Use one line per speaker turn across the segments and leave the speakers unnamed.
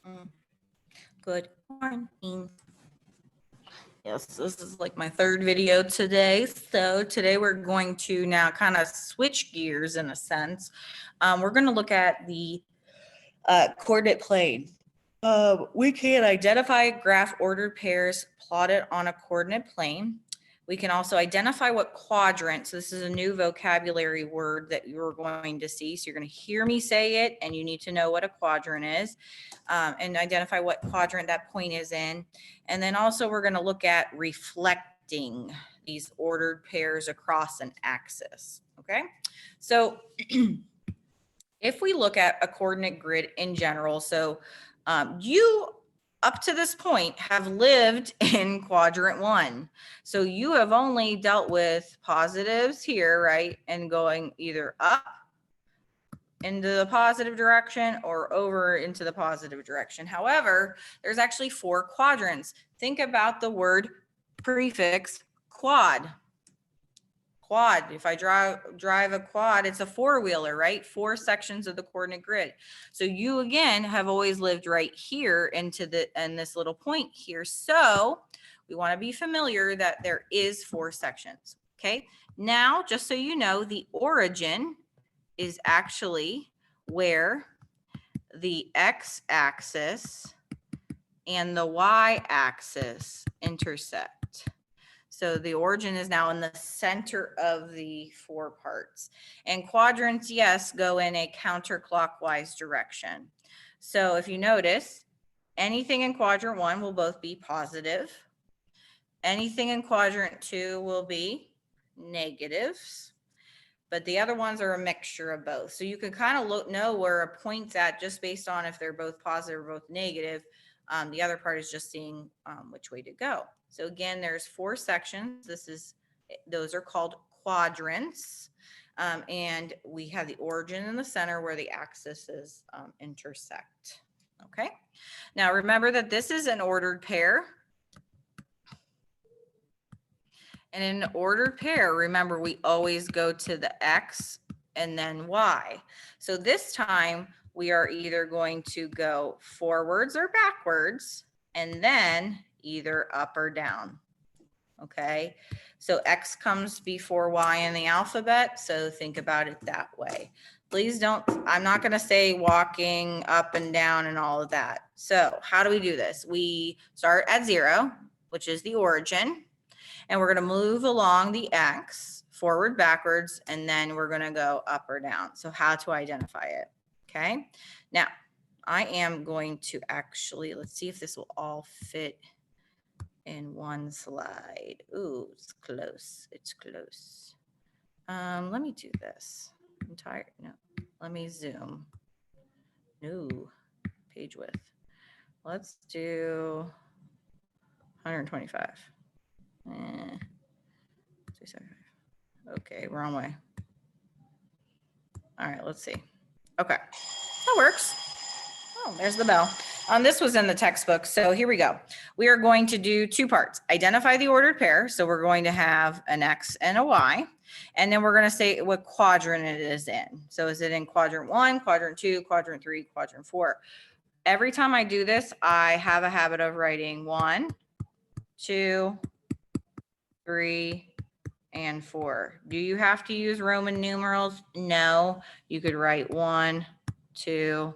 Mm. Good morning. Yes, this is like my third video today. So today we're going to now kind of switch gears in a sense. We're going to look at the coordinate plane. We can identify graph ordered pairs plotted on a coordinate plane. We can also identify what quadrant, so this is a new vocabulary word that you're going to see. So you're going to hear me say it and you need to know what a quadrant is, and identify what quadrant that point is in. And then also we're going to look at reflecting these ordered pairs across an axis, okay? So if we look at a coordinate grid in general, so you up to this point have lived in quadrant one. So you have only dealt with positives here, right? And going either up into the positive direction or over into the positive direction. However, there's actually 4 quadrants. Think about the word prefix quad. Quad, if I drive a quad, it's a 4-wheeler, right? 4 sections of the coordinate grid. So you again have always lived right here in this little point here. So we want to be familiar that there is 4 sections. Okay. Now, just so you know, the origin is actually where the x-axis and the y-axis intersect. So the origin is now in the center of the 4 parts. And quadrants, yes, go in a counterclockwise direction. So if you notice, anything in quadrant 1 will both be positive. Anything in quadrant 2 will be negatives. But the other ones are a mixture of both. So you can kind of know where a point's at just based on if they're both positive or both negative. The other part is just seeing which way to go. So again, there's 4 sections. Those are called quadrants. And we have the origin in the center where the axes intersect. Okay. Now remember that this is an ordered pair. And in an ordered pair, remember, we always go to the X and then Y. So this time we are either going to go forwards or backwards and then either up or down. Okay. So X comes before Y in the alphabet. So think about it that way. Please don't, I'm not going to say walking up and down and all of that. So how do we do this? We start at 0, which is the origin. And we're going to move along the X forward, backwards, and then we're going to go up or down. So how to identify it. Okay. Now I am going to actually, let's see if this will all fit in one slide. Ooh, it's close. It's close. Let me do this. Let me zoom. No, page width. Let's do 125. Okay, wrong way. All right, let's see. Okay, that works. Oh, there's the bell. This was in the textbook, so here we go. We are going to do 2 parts. Identify the ordered pair, so we're going to have an X and a Y, and then we're going to say what quadrant it is in. So is it in quadrant 1, quadrant 2, quadrant 3, quadrant 4? Every time I do this, I have a habit of writing 1, 2, 3, and 4. Do you have to use Roman numerals? No, you could write 1, 2,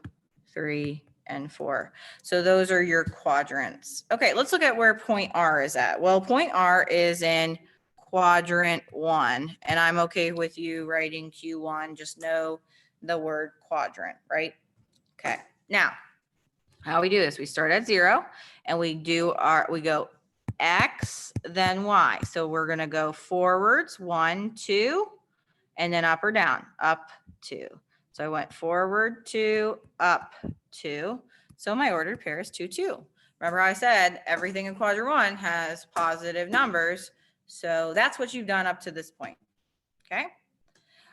3, and 4. So those are your quadrants. Okay, let's look at where point R is at. Well, point R is in quadrant 1, and I'm okay with you writing Q1. Just know the word quadrant, right? Okay, now how we do this, we start at 0 and we go X, then Y. So we're going to go forwards, 1, 2, and then up or down, up, 2. So I went forward, 2, up, 2. So my ordered pair is 2, 2. Remember I said everything in quadrant 1 has positive numbers. So that's what you've done up to this point. Okay.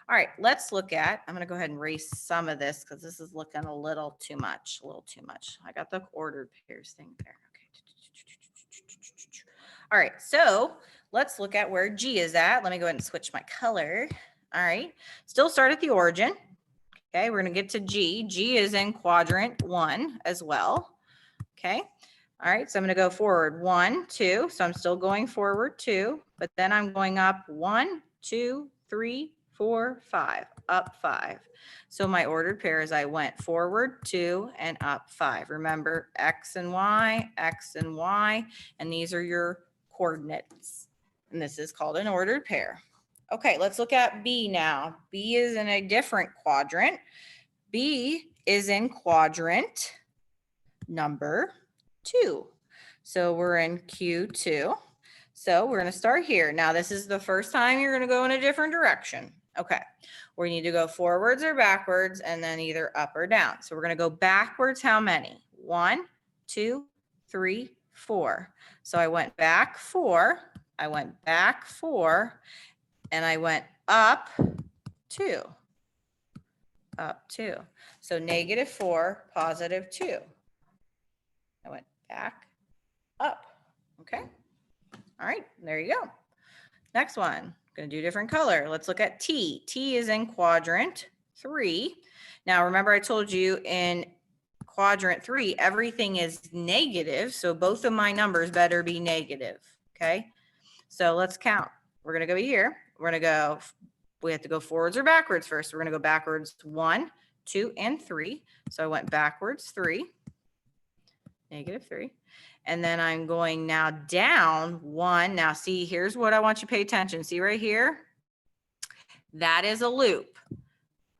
All right, let's look at, I'm going to go ahead and erase some of this because this is looking a little too much, I got the ordered pairs thing there. Okay. All right, so let's look at where G is at. Let me go ahead and switch my color. All right, still start at the origin. Okay, we're going to get to G. G is in quadrant 1 as well. Okay. All right. So I'm going to go forward 1, 2. So I'm still going forward 2, but then I'm going up 1, 2, 3, 4, 5, up 5. So my ordered pair is I went forward 2 and up 5. Remember X and Y, and these are your coordinates. And this is called an ordered pair. Okay, let's look at B now. B is in a different quadrant. B is in quadrant number 2. So we're in Q2. So we're going to start here. Now, this is the first time you're going to go in a different direction. Okay. We need to go forwards or backwards and then either up or down. So we're going to go backwards. How many? 1, 2, 3, 4. So I went back 4. I went back 4. And I went up 2. Up 2. So -4, +2. I went back, up. Okay. All right. There you go. Next one. Going to do a different color. Let's look at T. T is in quadrant 3. Now, remember I told you in quadrant 3, everything is negative. So both of my numbers better be negative. Okay. So let's count. We're going to go here. We're going to go, we have to go forwards or backwards first. We're going to go backwards 1, 2, and 3. So I went backwards 3, -3. And then I'm going now down 1. Now see, here's what I want you to pay attention. See right here? That is a loop.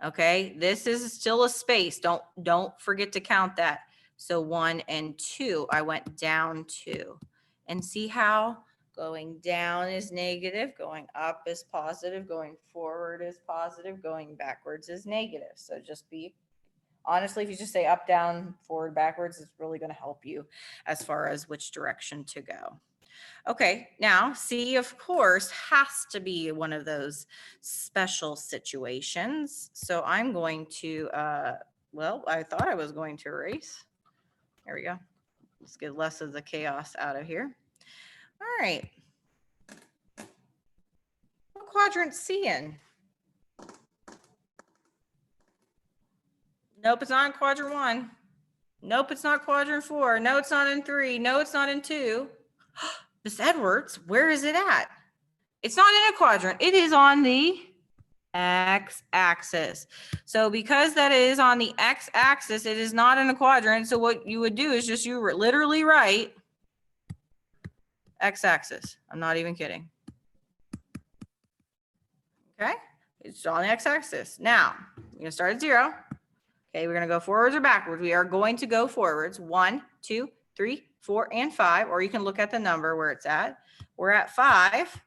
Okay, this is still a space. Don't forget to count that. So 1 and 2, I went down 2. And see how going down is negative, going up is positive, going forward is positive, going backwards is negative. So just be, honestly, if you just say up, down, forward, backwards, it's really going to help you as far as which direction to go. Okay, now C, of course, has to be one of those special situations. So I'm going to, well, I thought I was going to erase. There we go. Let's get less of the chaos out of here. All right. What quadrant C in? Nope, it's not in quadrant 1. Nope, it's not quadrant 4. No, it's not in 3. No, it's not in 2. Miss Edwards, where is it at? It's not in a quadrant. It is on the x-axis. So because that is on the x-axis, it is not in a quadrant. So what you would do is just you literally write x-axis. I'm not even kidding. Okay, it's on the x-axis. Now, we're going to start at 0. Okay, we're going to go forwards or backwards. We are going to go forwards. 1, 2, 3, 4, and 5, or you can look at the number where it's at. We're at 5.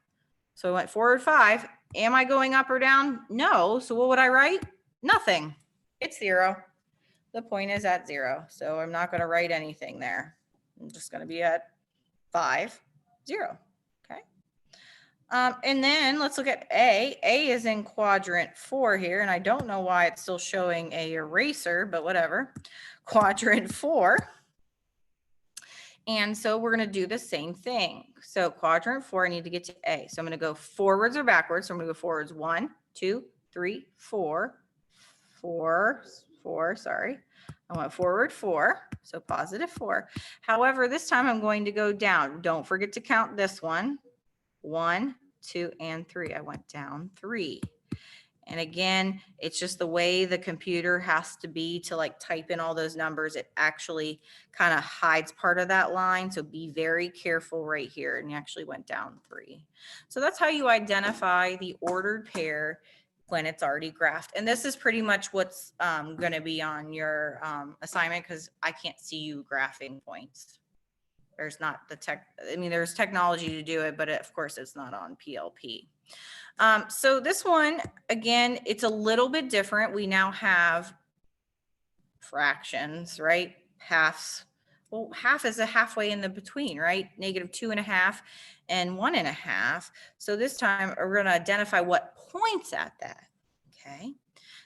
So I went forward 5. Am I going up or down? No. So what would I write? Nothing. It's 0. The point is at 0. So I'm not going to write anything there. I'm just going to be at 5, 0. Okay. And then let's look at A. A is in quadrant 4 here, and I don't know why it's still showing a eraser, but whatever. Quadrant 4. And so we're going to do the same thing. So quadrant 4, I need to get to A. So I'm going to go forwards or backwards. So I'm going to go forwards 1, 2, 3, 4, 4, sorry. I went forward 4, so +4. However, this time I'm going to go down. Don't forget to count this one. 1, 2, and 3. I went down 3. And again, it's just the way the computer has to be to like type in all those numbers. It actually kind of hides part of that line. So be very careful right here. And you actually went down 3. So that's how you identify the ordered pair when it's already graphed. And this is pretty much what's going to be on your assignment because I can't see you graphing points. There's not the tech, I mean, there's technology to do it, but of course it's not on PLP. So this one, again, it's a little bit different. We now have fractions, right? Halves. Well, half is a halfway in the between, right? -2.5 and 1.5. So this time we're going to identify what points at that. Okay.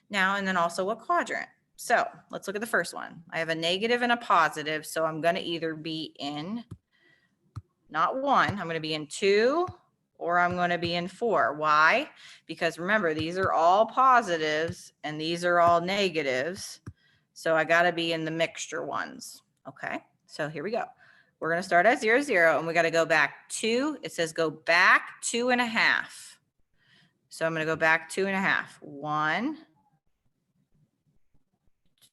Now, and then also what quadrant. So let's look at the first one. I have a negative and a positive. So I'm going to either be in, not 1, I'm going to be in 2, or I'm going to be in 4. Why? Because remember, these are all positives and these are all negatives. So I got to be in the mixture ones. Okay. So here we go. We're going to start at 0, 0, and we got to go back 2. It says go back 2.5. So I'm going to go back 2.5. 1,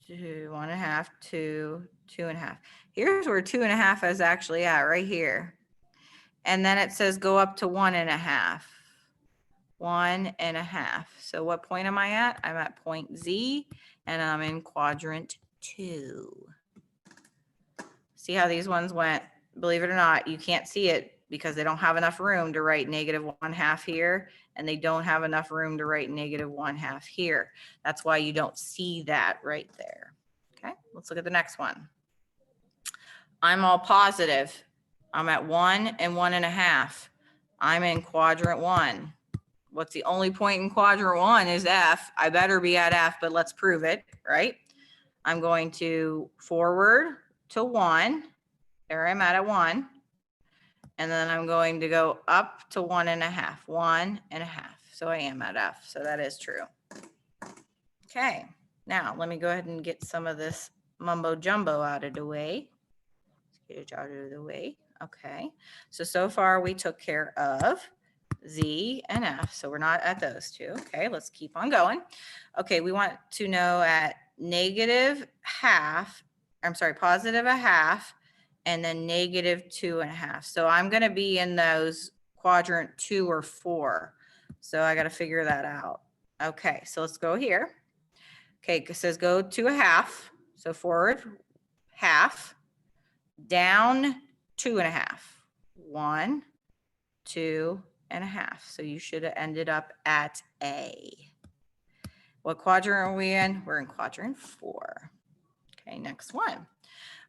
2, 1.5, 2, 2.5. Here's where 2.5 is actually at, right here. And then it says go up to 1.5. 1.5. So what point am I at? I'm at point Z, and I'm in quadrant 2. See how these ones went? Believe it or not, you can't see it because they don't have enough room to write -1/2 here, and they don't have enough room to write -1/2 here. That's why you don't see that right there. Okay, let's look at the next one. I'm all positive. I'm at 1 and 1.5. I'm in quadrant 1. What's the only point in quadrant 1 is F. I better be at F, but let's prove it, right? I'm going to forward to 1. There I'm at 1. And then I'm going to go up to 1.5. 1.5. So I am at F. So that is true. Okay. Now let me go ahead and get some of this mumbo jumbo out of the way. Let's get it out of the way. Okay. So far we took care of Z and F. So we're not at those two. Okay. Let's keep on going. Okay. We want to know at -1/2. I'm sorry, +1/2. And then -2.5. So I'm going to be in those quadrant 2 or 4. So I got to figure that out. Okay, so let's go here. Okay, it says go to 1/2. So forward 1/2, down 2.5. 1, 2.5. So you should have ended up at A. What quadrant are we in? We're in quadrant 4. Okay, next one.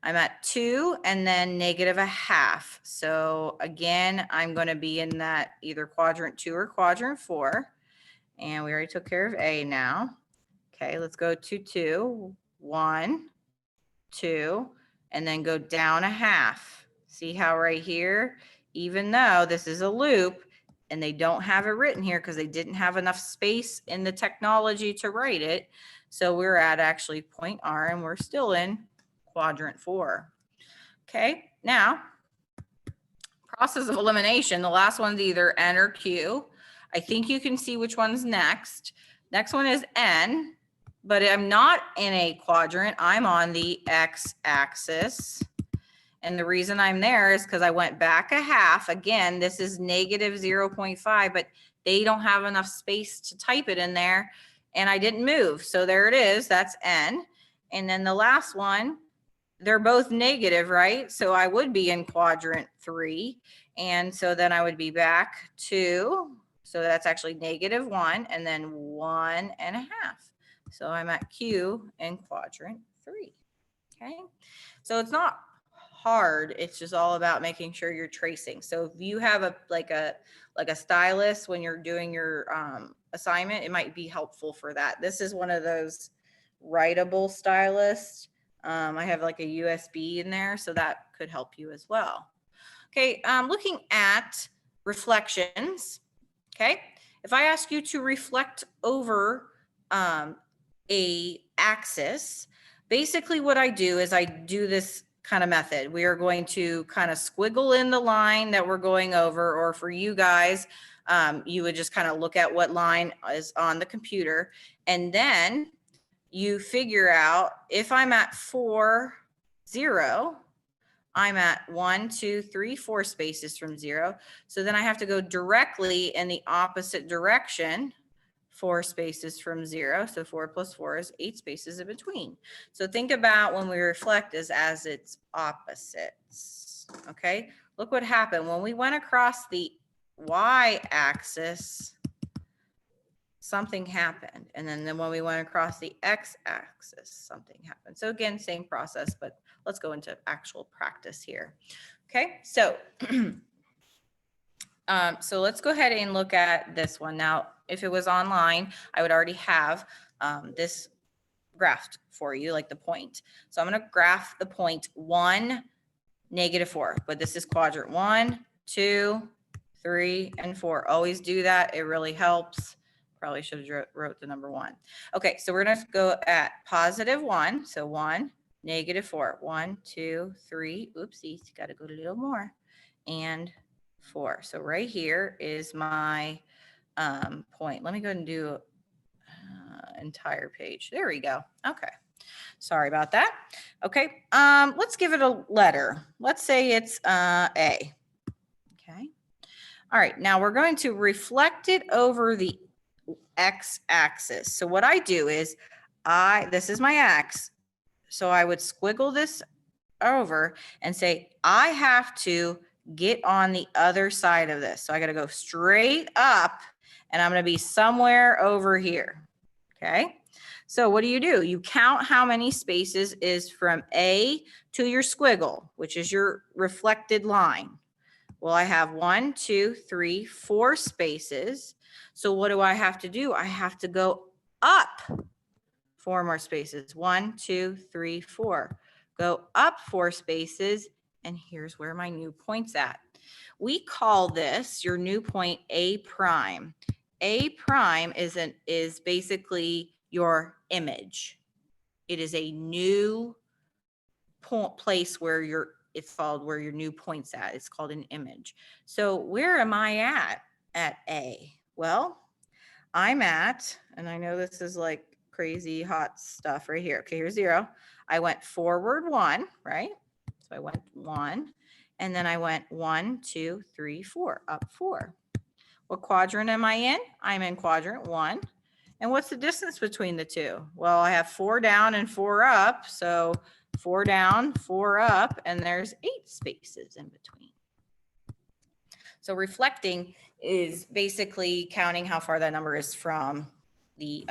I'm at 2 and then -1/2. So again, I'm going to be in that either quadrant 2 or quadrant 4. And we already took care of A now. Okay, let's go to 2. 1, 2, and then go down 1/2. See how right here, even though this is a loop and they don't have it written here because they didn't have enough space in the technology to write it. So we're at actually point R and we're still in quadrant 4. Okay, now process of elimination. The last one's either N or Q. I think you can see which one's next. Next one is N, but I'm not in a quadrant. I'm on the X axis. And the reason I'm there is because I went back 1/2. Again, this is -0.5, but they don't have enough space to type it in there. And I didn't move. So there it is. That's N. And then the last one, they're both negative, right? So I would be in quadrant 3. And so then I would be back 2. So that's actually -1 and then 1.5. So I'm at Q in quadrant 3. Okay. So it's not hard. It's just all about making sure you're tracing. So if you have a like a stylus when you're doing your assignment, it might be helpful for that. This is one of those writable stylus. I have like a USB in there, so that could help you as well. Okay, looking at reflections. Okay, if I ask you to reflect over a axis, basically what I do is I do this kind of method. We are going to kind of squiggle in the line that we're going over, or for you guys, you would just kind of look at what line is on the computer, and then you figure out if I'm at 4, 0, I'm at 1, 2, 3, 4 spaces from 0. So then I have to go directly in the opposite direction, 4 spaces from 0. So 4 plus 4 is 8 spaces in between. So think about when we reflect as its opposites. Okay, look what happened when we went across the y-axis. Something happened. And then when we went across the x-axis, something happened. So again, same process, but let's go into actual practice here. Okay, so so let's go ahead and look at this one. Now, if it was online, I would already have this graphed for you, like the point. So I'm going to graph the point 1, -4, but this is quadrant 1, 2, 3, and 4. Always do that. It really helps. Probably should have wrote the number 1. Okay, so we're going to go at +1. So 1, -4. 1, 2, 3. Oopsies, got to go a little more. And 4. So right here is my point. Let me go ahead and do entire page. There we go. Okay. Sorry about that. Okay. Let's give it a letter. Let's say it's A. Okay. All right. Now we're going to reflect it over the x-axis. So what I do is this is my x. So I would squiggle this over and say, I have to get on the other side of this. So I got to go straight up and I'm going to be somewhere over here. Okay. So what do? You count how many spaces is from A to your squiggle, which is your reflected line. Well, I have 1, 2, 3, 4 spaces. So what do I have to do? I have to go up 4 more spaces. 1, 2, 3, 4. Go up 4 spaces. And here's where my new point's at. We call this your new point A prime. A prime is basically your image. It is a new place where it's called where your new point's at. It's called an image. So where am I at A? Well, I'm at, and I know this is like crazy hot stuff right here. Okay, here's 0. I went forward 1, right? So I went 1, and then I went 1, 2, 3, 4, up 4. What quadrant am I in? I'm in quadrant 1. And what's the distance between the two? Well, I have 4 down and 4 up. So 4 down, 4 up, and there's 8 spaces in between. So reflecting is basically counting how far that number is from the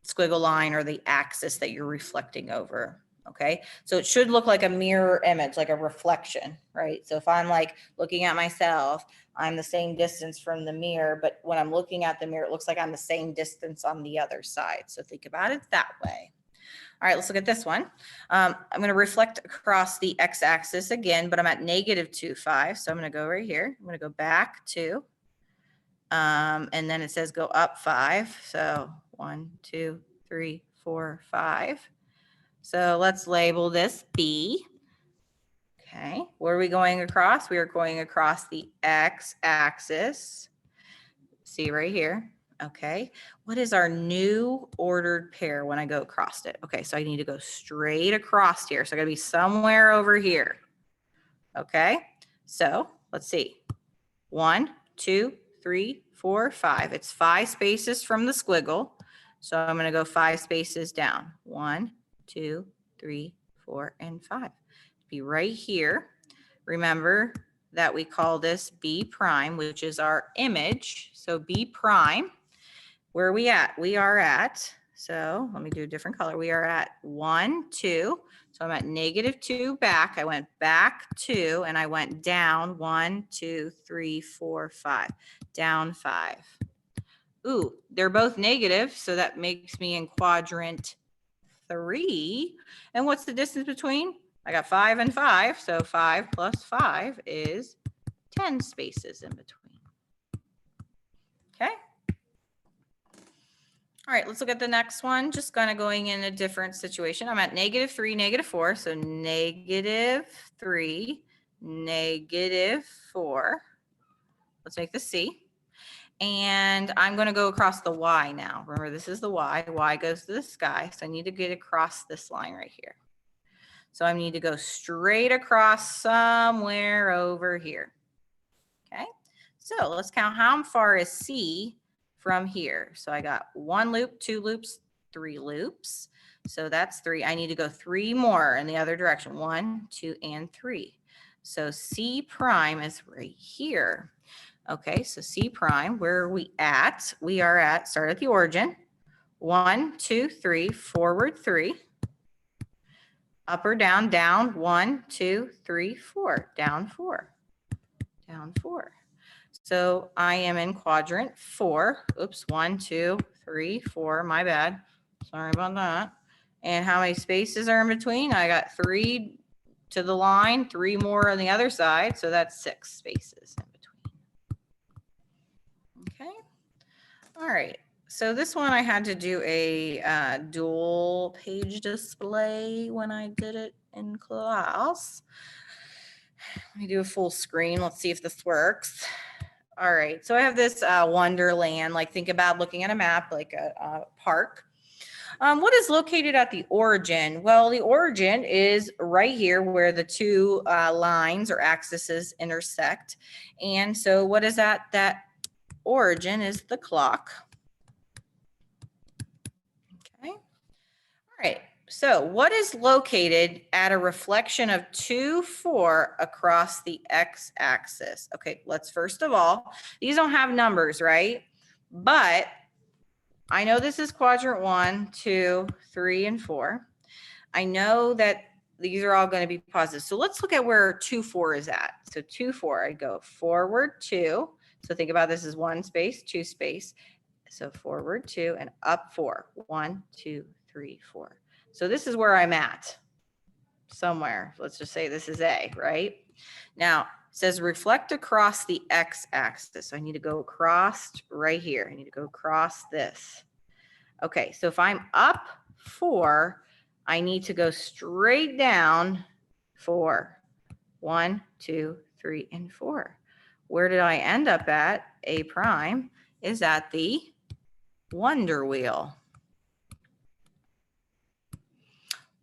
squiggle line or the axis that you're reflecting over. Okay, so it should look like a mirror image, like a reflection, right? So if I'm like looking at myself, I'm the same distance from the mirror, but when I'm looking at the mirror, it looks like I'm the same distance on the other side. So think about it that way. All right, let's look at this one. I'm going to reflect across the x-axis again, but I'm at -2, 5. So I'm going to go right here. I'm going to go back 2. And then it says go up 5. So 1, 2, 3, 4, 5. So let's label this B. Okay, where are we going across? We are going across the x-axis. See right here. Okay, what is our new ordered pair when I go across it? Okay, so I need to go straight across here. So I gotta be somewhere over here. Okay, so let's see. 1, 2, 3, 4, 5. It's 5 spaces from the squiggle. So I'm gonna go 5 spaces down. 1, 2, 3, 4, and 5. Be right here. Remember that we call this B prime, which is our image. So B prime, where are we at? We are at, so let me do a different color. We are at 1, 2. So I'm at -2 back. I went back 2 and I went down 1, 2, 3, 4, 5. Down 5. Ooh, they're both negative. So that makes me in quadrant 3. And what's the distance between? I got 5 and 5. So 5 plus 5 is 10 spaces in between. Okay. All right, let's look at the next one. Just kind of going in a different situation. I'm at -3, -4. So -3, -4. Let's make the C. And I'm going to go across the Y now. Remember, this is the Y. Y goes to the sky. So I need to get across this line right here. So I need to go straight across somewhere over here. Okay. So let's count how far is C from here. So I got 1 loop, 2 loops, 3 loops. So that's 3. I need to go 3 more in the other direction. 1, 2, and 3. So C prime is right here. Okay, so C prime, where are we at? We are at, start at the origin. 1, 2, 3, forward 3. Up or down, down, 1, 2, 3, 4, down 4, down 4. So I am in quadrant 4. Oops, 1, 2, 3, 4, my bad. Sorry about that. And how many spaces are in between? I got 3 to the line, 3 more on the other side. So that's 6 spaces in between. Okay. All right. So this one I had to do a dual page display when I did it in class. Let me do a full screen. Let's see if this works. All right, so I have this Wonderland, like think about looking at a map, like a park. What is located at the origin? Well, the origin is right here where the two lines or axes intersect. And so what is that? That origin is the clock. Okay. All right. So what is located at a reflection of 2, 4 across the x-axis? Okay, let's first of all, these don't have numbers, right? But I know this is quadrant 1, 2, 3, and 4. I know that these are all going to be positive. So let's look at where 2, 4 is at. So 2, 4, I go forward 2. So think about this as 1 space, 2 space. So forward 2 and up 4. 1, 2, 3, 4. So this is where I'm at somewhere. Let's just say this is A, right? Now, it says reflect across the x-axis. So I need to go across right here. I need to go across this. Okay, so if I'm up 4, I need to go straight down 4. 1, 2, 3, and 4. Where did I end up at? A prime is at the wonder wheel.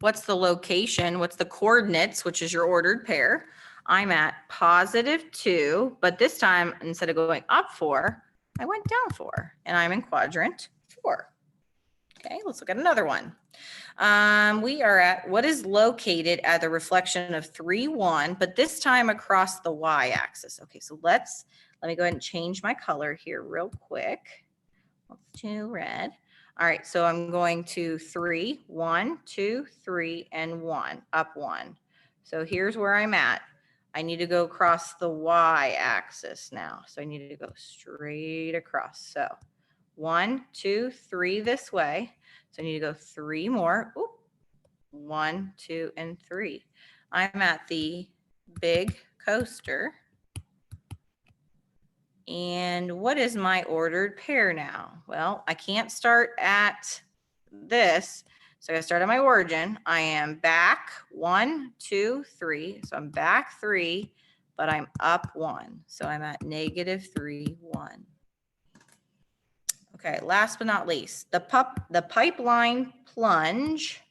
What's the location? What's the coordinates, which is your ordered pair? I'm at positive 2, but this time, instead of going up 4, I went down 4, and I'm in quadrant 4. Okay, let's look at another one. We are at what is located at the reflection of 3, 1, but this time across the y-axis. Okay, so let me go ahead and change my color here real quick. Let's do red. All right, so I'm going to 3, 1, 2, 3, and 1, up 1. So here's where I'm at. I need to go across the y-axis now. So I need to go straight across. So 1, 2, 3 this way. So I need to go 3 more. Oop. 1, 2, and 3. I'm at the big coaster. And what is my ordered pair now? Well, I can't start at this. So I start at my origin. I am back 1, 2, 3. So I'm back 3, but I'm up 1. So I'm at negative 3, 1. Okay, last but not least, the pipeline plunge.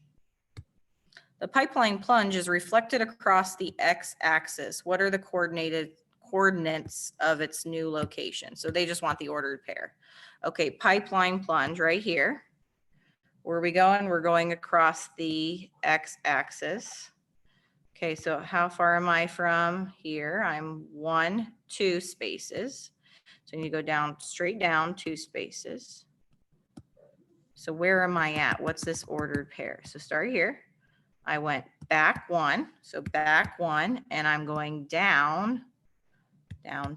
The pipeline plunge is reflected across the x-axis. What are the coordinates of its new location? So they just want the ordered pair. Okay, pipeline plunge right here. Where are we going? We're going across the x-axis. Okay, so how far am I from here? I'm 1, 2 spaces. So you need to go down, straight down 2 spaces. So where am I at? What's this ordered pair? So start here. I went back 1, so back 1, and I'm going down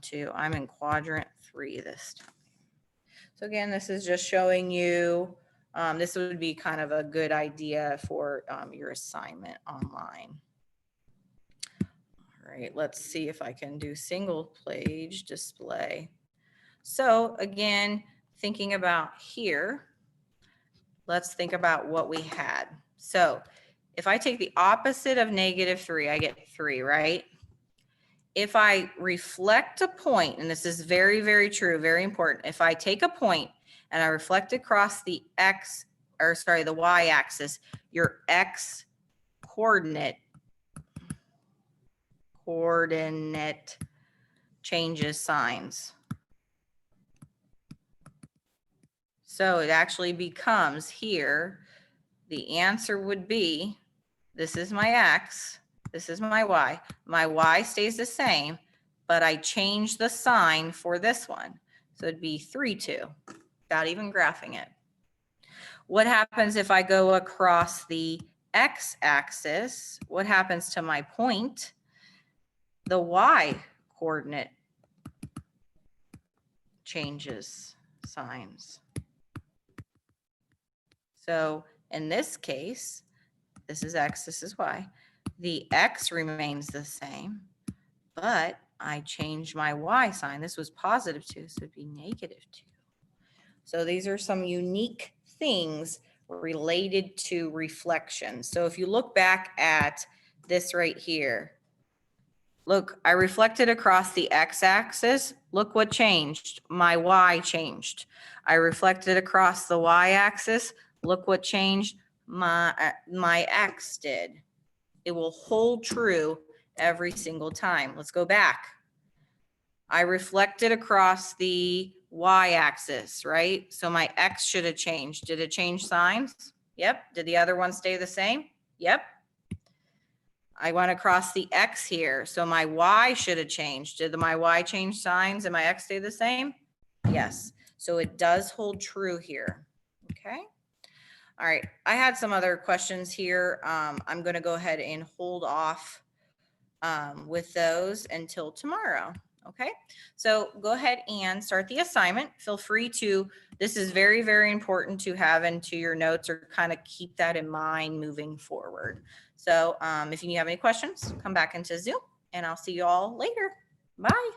2. I'm in quadrant 3 this time. So again, this is just showing you, this would be kind of a good idea for your assignment online. All right, let's see if I can do single page display. So again, thinking about here, let's think about what we had. So if I take the opposite of negative 3, I get 3, right? If I reflect a point, and this is very, very true, very important. If I take a point and I reflect across the the y-axis, your x coordinate changes signs. So it actually becomes here, the answer would be, this is my x, this is my y. My y stays the same, but I change the sign for this one. So it'd be 3, 2, without even graphing it. What happens if I go across the x-axis? What happens to my point? The y coordinate changes signs. So in this case, this is x, this is y. The x remains the same, but I changed my y sign. This was positive 2, so it'd be negative 2. So these are some unique things related to reflection. So if you look back at this right here, look, I reflected across the x-axis. Look what changed. My y changed. I reflected across the y-axis. Look what changed. My x did. It will hold true every single time. Let's go back. I reflected across the y-axis, right? So my x should have changed. Did it change signs? Yep. Did the other one stay the same? Yep. I went across the x here, so my y should have changed. Did my y change signs and my x stay the same? Yes. So it does hold true here. Okay. All right. I had some other questions here. I'm going to go ahead and hold off with those until tomorrow. Okay, so go ahead and start the assignment. Feel free to, this is very, very important to have into your notes or kind of keep that in mind moving forward. So if you have any questions, come back into Zoom and I'll see you all later. Bye.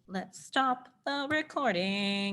Let's stop the recording.